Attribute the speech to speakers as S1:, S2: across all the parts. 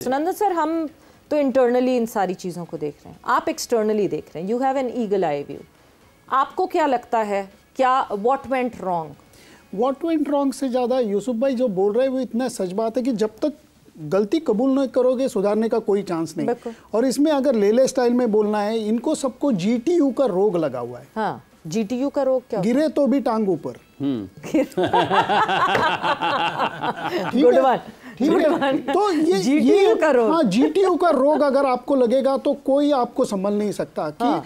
S1: Sunandan sir, हम तो internally इन सारी चीज़ों को देख रहे हैं, आप एक्सटर्नली देख रहे हैं, you have an eagle eye view. आपको क्या लगता है, क्या what went wrong?
S2: What went wrong से ज़्यादा यूसुफ भाई जो बोल रहे हैं वो इतना सच बात है कि जब तक गलती कबूल नहीं करोगे सुधारने का कोई चांस नहीं। और इसमें अगर लेले स्टाइल में बोलना है, इनको सबको जीटीयू का रोग लगा हुआ है।
S1: हाँ, जीटीयू का रोग क्या?
S2: गिरे तो भी टांग ऊपर।
S1: Good one.
S2: ठीक है, तो ये
S1: जीटीयू का रोग।
S2: हाँ, जीटीयू का रोग अगर आपको लगेगा तो कोई आपको संभल नहीं सकता। कि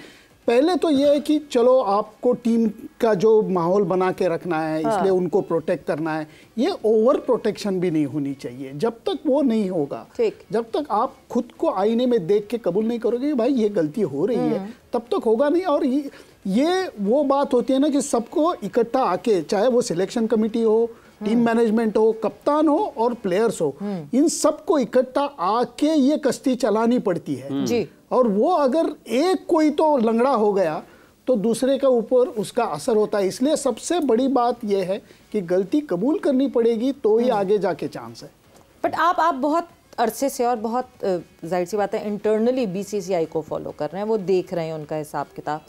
S2: पहले तो ये है कि चलो आपको टीम का जो माहौल बना के रखना है, इसलिए उनको प्रोटेक्ट करना है, ये ओवर प्रोटेक्शन भी नहीं होनी चाहिए। जब तक वो नहीं होगा, जब तक आप खुद को आईने में देख के कबूल नहीं करोगे कि भाई ये गलती हो रही है, तब तक होगा नहीं। और ये वो बात होती है ना कि सबको इकट्ठा आके, चाहे वो सिलेक्शन कमेटी हो, टीम मैनेजमेंट हो, कप्तान हो और प्लेयर्स हो, इन सबको इकट्ठा आके ये कश्ती चलानी पड़ती है जी। और वो अगर एक कोई तो लंगड़ा हो गया तो दूसरे के ऊपर उसका असर होता है। इसलिए सबसे बड़ी बात यह है कि गलती कबूल करनी पड़ेगी तो ही आगे जाके चांस है।
S1: बट आप बहुत अरसे से और बहुत जाहिर सी बात है इंटरनली बीसीसीआई को फॉलो कर रहे हैं, वो देख रहे हैं उनका हिसाब किताब।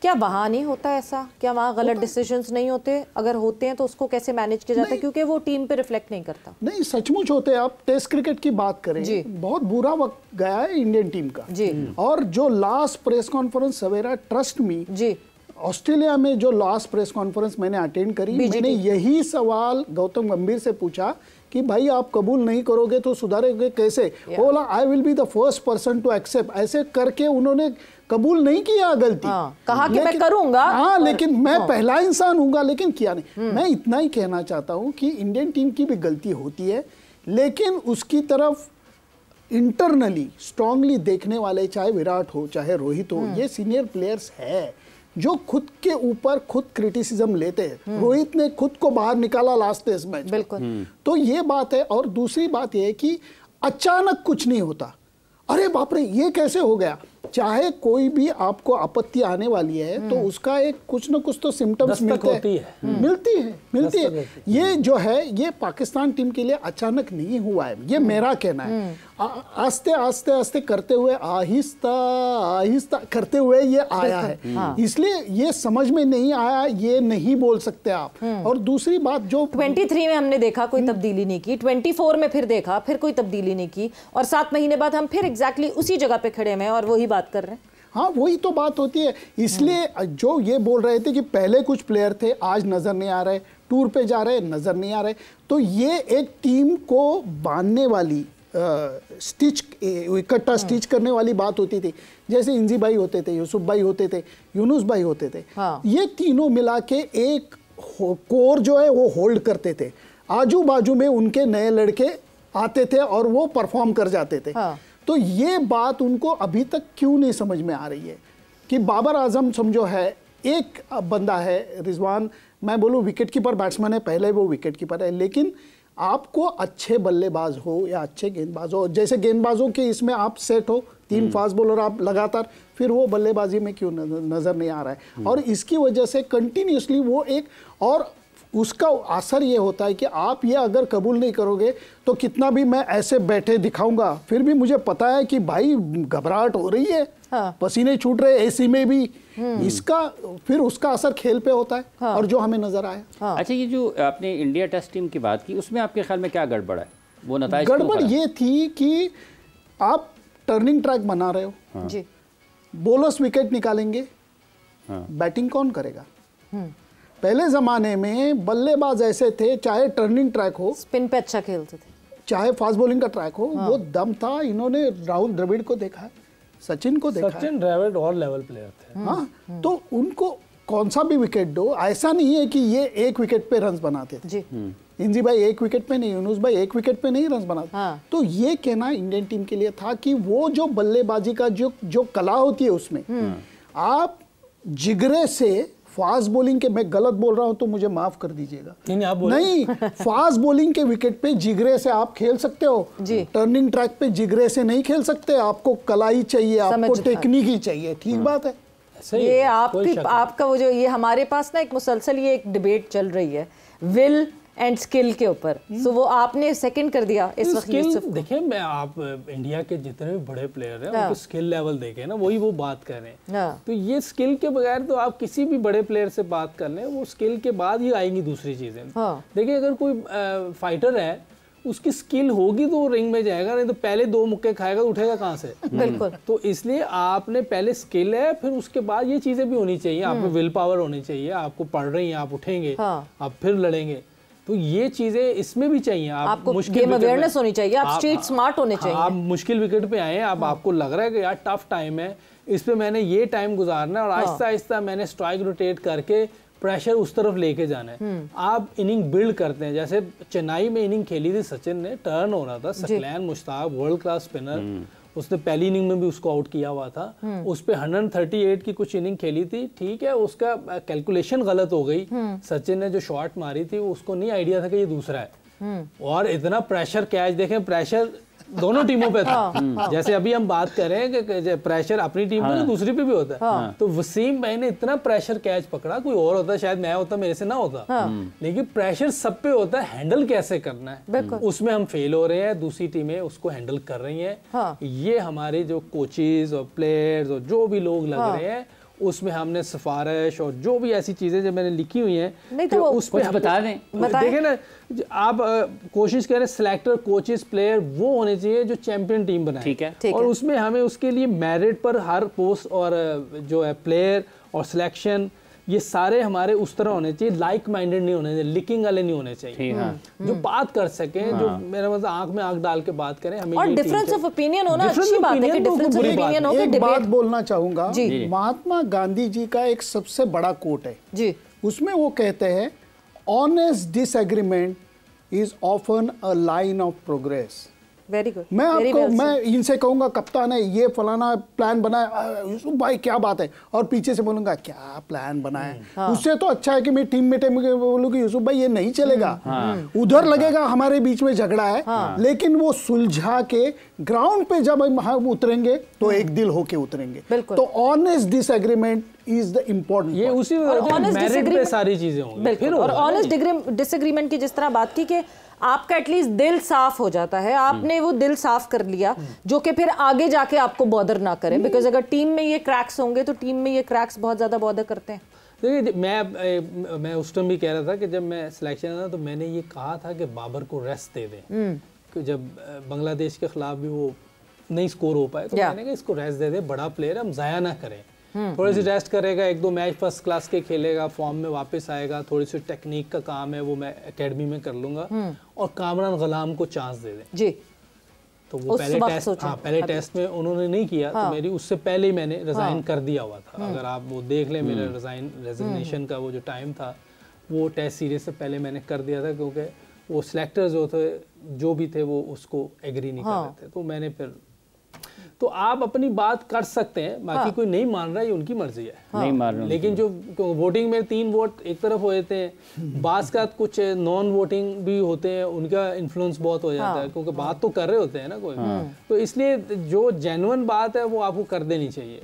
S1: क्या वहाँ नहीं होता ऐसा? क्या वहाँ गलत डिसीजंस नहीं होते? अगर होते हैं तो उसको कैसे मैनेज किया जाता है? क्योंकि वो टीम पे रिफ्लेक्ट नहीं करता।
S2: नहीं, सचमुच होते हैं। आप टेस्ट क्रिकेट की बात करें, बहुत बुरा वक्त गया है इंडियन टीम का जी। और जो लास्ट प्रेस कॉन्फ्रेंस सवेरा, ट्रस्ट मी जी, ऑस्ट्रेलिया में जो लास्ट प्रेस कॉन्फ्रेंस मैंने अटेंड करी, मैंने यही सवाल गौतम गंभीर से पूछा कि भाई आप कबूल नहीं करोगे तो सुधारोगे कैसे? बोला I will be the first person to accept. ऐसे करके उन्होंने कबूल नहीं किया गलती।
S1: कहा कि मैं करूंगा।
S2: हाँ, लेकिन मैं पहला इंसान हूंगा, लेकिन किया नहीं। मैं इतना ही कहना चाहता हूं कि इंडियन टीम की भी गलती होती है, लेकिन उसकी तरफ इंटरनली स्ट्रांगली देखने वाले, चाहे विराट हो चाहे रोहित हो, ये सीनियर प्लेयर्स है जो खुद के ऊपर खुद क्रिटिसिज्म लेते हैं। रोहित ने खुद को बाहर निकाला लास्ट टेस्ट मैच, बिल्कुल। तो ये बात है। और दूसरी बात ये है कि अचानक कुछ नहीं होता, अरे बाप रे ये कैसे हो गया। चाहे कोई भी आपको आपत्ति आने वाली है तो उसका एक कुछ ना कुछ तो सिम्टम्स मिलती है। ये जो है, ये पाकिस्तान टीम के लिए अचानक नहीं हुआ है, ये मेरा कहना है। आस्ते आस्ते आस्ते करते हुए, आहिस्ता आहिस्ता करते हुए ये आया है। इसलिए ये समझ में नहीं आया, ये नहीं बोल सकते आप। और दूसरी बात, जो
S1: 23 में हमने देखा कोई तब्दीली नहीं की, 24 में फिर देखा फिर कोई तब्दीली नहीं की, और 7 महीने बाद हम फिर एग्जैक्टली उसी जगह पे खड़े हैं और वही बात कर रहे हैं।
S2: हाँ, वही तो बात होती है। इसलिए जो ये बोल रहे थे कि पहले कुछ प्लेयर थे, आज नजर नहीं आ रहे, टूर पे जा रहे, नजर नहीं आ रहे, तो ये एक टीम को बांधने वाली, स्टिच, इकट्ठा स्टिच करने वाली बात होती थी। जैसे इंजी भाई होते थे, यूसुफ भाई होते थे, यूनुस भाई होते थे। ये तीनों मिला के एक कोर जो है वो होल्ड करते थे। आजू बाजू में उनके नए लड़के आते थे और वो परफॉर्म कर जाते थे। तो ये बात उनको अभी तक क्यों नहीं समझ में आ रही है कि बाबर आजम समझो है, एक बंदा है रिजवान, मैं बोलूँ विकेट कीपर बैट्समैन है, पहले वो विकेट कीपर है, लेकिन आपको अच्छे बल्लेबाज हो या अच्छे गेंदबाज हो, जैसे गेंदबाजों के इसमें आप सेट हो, 3 फास्ट बॉलर आप लगातार, फिर वो बल्लेबाजी में क्यों नजर नहीं आ रहा है? और इसकी वजह से कंटिन्यूसली वो एक, और उसका असर ये होता है कि आप ये अगर कबूल नहीं करोगे तो कितना भी मैं ऐसे बैठे दिखाऊंगा, फिर भी मुझे पता है कि भाई घबराहट हो रही है, पसीने छूट रहे एसी में भी, इसका फिर उसका असर खेल पे होता है। और जो हमें नजर आया।
S3: अच्छा, ये जो आपने इंडिया टेस्ट टीम की बात की, उसमें आपके ख्याल में क्या गड़बड़ है? वो नताइज
S2: गड़बड़ ये थी कि आप टर्निंग ट्रैक बना रहे हो जी, बॉलर्स विकेट निकालेंगे, बैटिंग कौन करेगा? पहले जमाने में बल्लेबाज ऐसे थे, चाहे टर्निंग ट्रैक हो,
S1: स्पिन पे अच्छा खेलते थे,
S2: चाहे फास्ट बॉलिंग का ट्रैक हो, वो दम था। इन्होंने राहुल द्रविड़ को देखा है, सचिन को देखा है,
S4: सचिन द्रविड़ और लेवल प्लेयर थे।
S2: हाँ, तो उनको कौन सा भी विकेट दो, ऐसा नहीं है कि ये एक विकेट पे रन बनाते थे जी। इंजी भाई एक विकेट पे नहीं, यूनुस भाई एक विकेट पे नहीं रन बनाते। तो ये कहना इंडियन टीम के लिए था कि वो जो बल्लेबाजी का जो कला होती है उसमें आप जिगरे से फास्ट बॉलिंग के, मैं गलत बोल रहा हूं तो मुझे माफ कर दीजिएगा, नहीं फास्ट बॉलिंग के विकेट पे जिगरे से आप खेल सकते हो जी। टर्निंग ट्रैक पे जिगरे से नहीं खेल सकते, आपको कलाई चाहिए, आपको टेक्निक ही चाहिए। ठीक बात है।
S1: ये आपका वो जो, ये हमारे पास ना एक मुसलसल ये एक डिबेट चल रही है, विल एंड स्किल के ऊपर। सो वो आपने सेकंड कर दिया इस वक्त यूसुफ को।
S4: देखिए, मैं आप इंडिया के जितने भी बड़े प्लेयर हैं उनके स्किल लेवल देखें ना, वही वो बात कर रहे हैं। तो ये स्किल के बगैर तो आप किसी भी बड़े प्लेयर से बात कर लें, वो स्किल के बाद ही आएंगी दूसरी चीजें। देखिए, अगर कोई फाइटर है, उसकी स्किल होगी तो वो रिंग में जाएगा, नहीं तो पहले 2 मुक्के खाएगा तो उठेगा कहाँ से?
S1: बिल्कुल।
S4: तो इसलिए आपने पहले स्किल है, फिर उसके बाद ये चीजें भी होनी चाहिए। आप में विल पावर होनी चाहिए, आपको पढ़ रही हैं, आप उठेंगे, आप फिर लड़ेंगे। तो ये चीजें इसमें भी चाहिए।
S1: आपको गेम अवेयरनेस होनी चाहिए, आप स्ट्रीट स्मार्ट होने चाहिए।
S4: आप मुश्किल विकेट पे आए, अब आपको लग रहा है कि यार टफ टाइम है, इस पे मैंने ये टाइम गुजारना है, और आहिस्ता आहिस्ता मैंने स्ट्राइक रोटेट करके प्रेशर उस तरफ लेके जाना है। आप इनिंग बिल्ड करते हैं। जैसे चेन्नई में इनिंग खेली थी सचिन ने, टर्न हो रहा था, Saqlain Mushtaq world class spinner, उसने पहली इनिंग में भी उसको आउट किया हुआ था। उस पे 138 की कुछ इनिंग खेली थी, ठीक है, उसका कैलकुलेशन गलत हो गई। सचिन ने जो शॉट मारी थी उसको नहीं आइडिया था कि ये दूसरा है, और इतना प्रेशर कैच, देखें प्रेशर दोनों टीमों पे था। जैसे अभी हम बात कर रहे हैं कि प्रेशर अपनी टीम पे तो दूसरी पे भी होता है। तो वसीम भाई ने इतना प्रेशर कैच पकड़ा, कोई और होता शायद मैं होता, मेरे से ना होता। लेकिन प्रेशर सब पे होता है, हैंडल कैसे करना है उसमें हम फेल हो रहे हैं, दूसरी टीमें उसको हैंडल कर रही हैं। ये हमारे जो कोचेज और प्लेयर्स और जो भी लोग लग रहे हैं, उसमें हमने सिफारिश और जो भी ऐसी चीजें जो मैंने लिखी हुई हैं,
S1: नहीं तो
S3: उस पर बता दें।
S4: देखें ना, आप कोशिश करें सिलेक्टर, कोचेस, प्लेयर वो होने चाहिए जो चैंपियन टीम बनाए।
S3: ठीक है।
S4: और उसमें हमें उसके लिए मेरिट पर हर पोस्ट और जो है प्लेयर और सिलेक्शन, ये सारे हमारे उस तरह होने चाहिए, लाइक माइंडेड नहीं होने चाहिए, लिकिंग वाले नहीं होने चाहिए, जो बात कर सकें, जो मेरा मतलब आंख में आंख डाल के बात करें। हमें
S1: और डिफरेंस ऑफ ओपिनियन होना अच्छी बात है कि डिफरेंस ऑफ ओपिनियन हो,
S2: एक बात बोलना चाहूंगा, महात्मा गांधी जी का एक सबसे बड़ा कोट है जी, उसमें वो कहते हैं, honest disagreement is often a line of progress.
S1: Very good.
S2: मैं इनसे कहूंगा कप्तान है, ये फलाना प्लान बनाया, यूसुफ भाई क्या बात है, और पीछे से बोलूंगा क्या प्लान बनाया। उससे तो अच्छा है कि मैं टीम में बोलूँ कि यूसुफ भाई ये नहीं चलेगा। उधर लगेगा हमारे बीच में झगड़ा है, लेकिन वो सुलझा के ग्राउंड पे जब हम उतरेंगे तो एक दिल होके उतरेंगे। तो honest disagreement is the important,
S4: ये उसी मेरिट पे सारी चीजें होंगी।
S1: और ऑनेस्ट डिसएग्रीमेंट की जिस तरह बात की कि आपका एटलीस्ट दिल साफ हो जाता है, आपने वो दिल साफ कर लिया, जो कि फिर आगे जाके आपको बॉदर ना करे, बिकॉज अगर टीम में ये क्रैक्स होंगे तो टीम में ये क्रैक्स बहुत ज्यादा बॉदर करते हैं।
S4: देखिए, मैं उस टाइम भी कह रहा था कि जब मैं सिलेक्शन आया तो मैंने ये कहा था कि बाबर को रेस्ट दे दें, कि जब बांग्लादेश के खिलाफ भी वो नहीं स्कोर हो पाए तो मैंने कहा इसको रेस्ट दे दें, बड़ा प्लेयर, हम जाया ना करें, थोड़ी सी रेस्ट करेगा, 1-2 मैच फर्स्ट क्लास के खेलेगा, फॉर्म में वापस आएगा, थोड़ी सी टेक्निक का काम है वो मैं एकेडमी में कर लूंगा, और कामरान गलाम को चांस दे दें जी। तो वो पहले टेस्ट में उन्होंने नहीं किया, तो मेरी उससे पहले ही मैंने रिजाइन कर दिया हुआ था। अगर आप वो देख लें, मेरा रेजिग्नेशन का वो जो टाइम था, वो टेस्ट सीरीज से पहले मैंने कर दिया था, क्योंकि वो सिलेक्टर्स जो भी थे वो उसको एग्री नहीं कर रहे थे। तो मैंने फिर, तो आप अपनी बात कर सकते हैं, बाकी कोई नहीं मान रहा है, ये उनकी मर्जी है, नहीं मान रहा। लेकिन जो वोटिंग में 3 वोट एक तरफ हो जाते हैं, बास का कुछ नॉन वोटिंग भी होते हैं, उनका इन्फ्लुएंस बहुत हो जाता है, क्योंकि बात तो कर रहे होते हैं ना कोई। तो इसलिए जो जेन्युइन बात है वो आपको कर देनी चाहिए,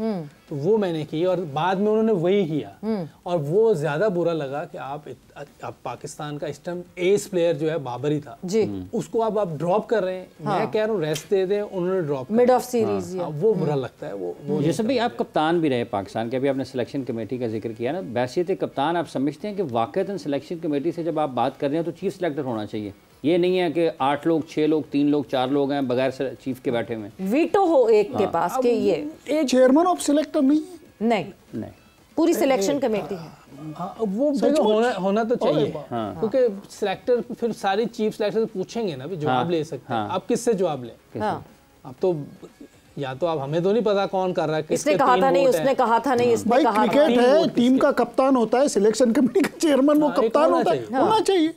S4: तो वो मैंने की, और बाद में उन्होंने वही किया, और वो ज्यादा बुरा लगा कि आप पाकिस्तान का इस टाइम एस प्लेयर जो है बाबर ही था जी, उसको आप ड्रॉप कर रहे हैं। मैं कह रहा हूँ रेस्ट दे दें, उन्होंने ड्रॉप
S1: मिड ऑफ सीरीज,
S4: वो बुरा लगता है। वो
S3: जैसे भाई आप कप्तान भी रहे पाकिस्तान के, अभी आपने सिलेक्शन कमेटी का जिक्र किया ना, बैसियत कप्तान आप समझते हैं कि वाकईतन सिलेक्शन कमेटी से जब आप बात कर रहे हैं तो चीफ सिलेक्टर होना चाहिए, ये नहीं है कि 8 लोग 6 लोग 3 लोग 4 लोग हैं बगैर चीफ के बैठे हुए, वीटो
S1: हो एक के पास के, ये
S2: एक चेयरमैन ऑफ सिलेक्टर नहीं,
S1: पूरी सिलेक्शन कमेटी है।
S4: वो होना तो चाहिए, क्योंकि सिलेक्टर फिर सारी चीफ सिलेक्टर पूछेंगे ना, भी जवाब ले सकते हैं। आप किससे जवाब लें? आप तो या तो आप, हमें तो नहीं पता कौन कर रहा है,
S1: इसने कहा था नहीं, उसने कहा था नहीं, इसने
S2: भाई
S1: कहा
S2: क्रिकेट है, टीम का कप्तान होता है, सिलेक्शन कमेटी का चेयरमैन वो कप्तान होता है, होना चाहिए।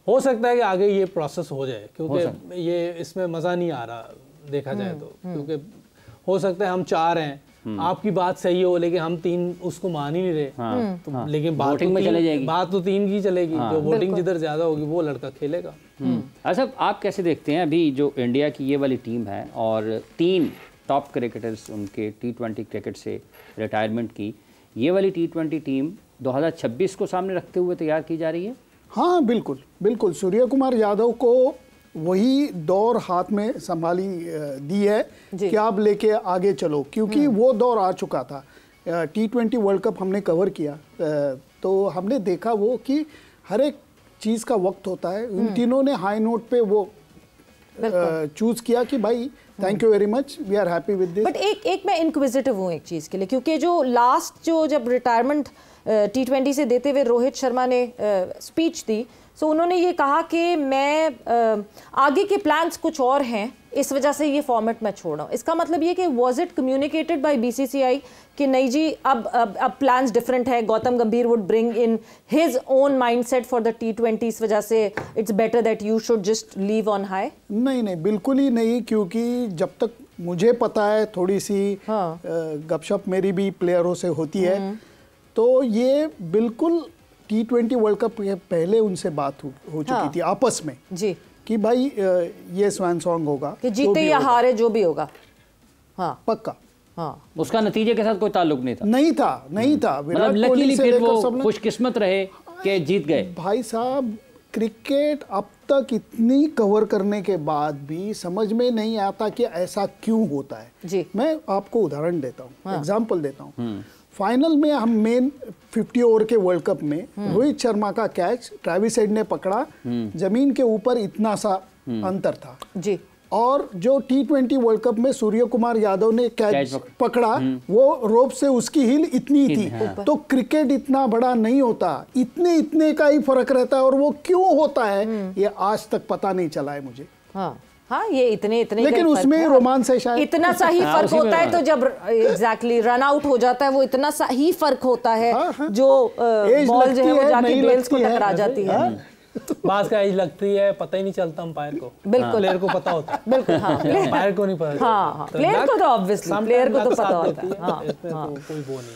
S4: हो सकता है कि आगे ये प्रोसेस हो जाए, क्योंकि ये इसमें मजा नहीं आ रहा देखा जाए तो, क्योंकि हो सकता है हम 4 हैं, आपकी बात सही हो, लेकिन हम 3 उसको मान ही नहीं रहे, तो लेकिन बात तो 3 की चलेगी, जो वोटिंग जिधर ज्यादा होगी वो लड़का खेलेगा।
S3: अच्छा, आप कैसे देखते हैं अभी जो इंडिया की ये वाली टीम है और 3 टॉप क्रिकेटर्स उनके T20 क्रिकेट से रिटायरमेंट की, ये वाली T20 टीम 2026 को सामने रखते हुए तैयार की जा रही है?
S2: हाँ बिल्कुल बिल्कुल, सूर्य कुमार यादव को वही दौर हाथ में संभाली दी है कि आप लेके आगे चलो, क्योंकि वो दौर आ चुका था। T20 वर्ल्ड कप हमने कवर किया, तो हमने देखा वो कि हर एक चीज़ का वक्त होता है। उन तीनों ने हाई नोट पे वो चूज किया कि भाई thank you very much, we are happy with this.
S1: But एक मैं इनक्विजिटिव हूँ एक चीज़ के लिए, क्योंकि जो लास्ट जो जब रिटायरमेंट T20 से देते हुए रोहित शर्मा ने स्पीच दी, सो उन्होंने ये कहा कि मैं आगे के प्लान्स कुछ और हैं, इस वजह से ये फॉर्मेट मैं छोड़ रहा हूँ। इसका मतलब ये कि was it communicated bye BCCI कि नहीं जी अब प्लान्स डिफरेंट है, गौतम गंभीर would bring in his own mindset for the T20, इस वजह से it's better that you should just leave on high?
S2: नहीं नहीं, बिल्कुल ही नहीं, क्योंकि जब तक मुझे पता है, थोड़ी सी गपशप मेरी भी प्लेयरों से होती है, तो ये बिल्कुल T20 वर्ल्ड कप के पहले उनसे बात हो चुकी थी आपस में
S1: जी,
S2: कि भाई ये स्वैन सॉन्ग होगा,
S1: कि जीते या हारे जो भी होगा। हाँ
S2: पक्का।
S1: हाँ,
S3: उसका नतीजे के साथ कोई ताल्लुक नहीं था।
S2: नहीं था।
S3: मतलब लकीली फिर वो खुशकिस्मत रहे कि जीत गए।
S2: भाई साहब, क्रिकेट अब तक इतनी कवर करने के बाद भी समझ में नहीं आता कि ऐसा क्यों होता है
S1: जी।
S2: मैं आपको उदाहरण देता हूँ, एग्जाम्पल देता हूँ। फाइनल में हम मेन 50 ओवर के वर्ल्ड कप में रोहित शर्मा का कैच ट्रेविस हेड ने पकड़ा, जमीन के ऊपर इतना सा अंतर था
S1: जी,
S2: और जो T20 वर्ल्ड कप में सूर्य कुमार यादव ने कैच पकड़ा, वो रोप से उसकी हिल इतनी थी। तो क्रिकेट इतना बड़ा नहीं होता, इतने का ही फर्क रहता है, और वो क्यों होता है ये आज तक पता नहीं चला है मुझे।
S1: हाँ, ये इतने
S2: लेकिन उसमें रोमांस है शायद,
S1: इतना सा ही फर्क होता है। तो जब एग्जैक्टली रन आउट हो जाता है, वो इतना सा ही फर्क होता है जो बॉल जो है वो जाके बेल्स को टकरा जाती है।
S4: बास का एज लगती है, पता ही नहीं चलता अंपायर को।
S1: बिल्कुल,
S4: प्लेयर को पता होता है।
S1: बिल्कुल, हाँ,
S4: अंपायर को नहीं पता।
S1: हाँ, प्लेयर को तो ऑब्वियसली प्लेयर को तो पता होता है।
S4: इसमें तो कोई वो नहीं।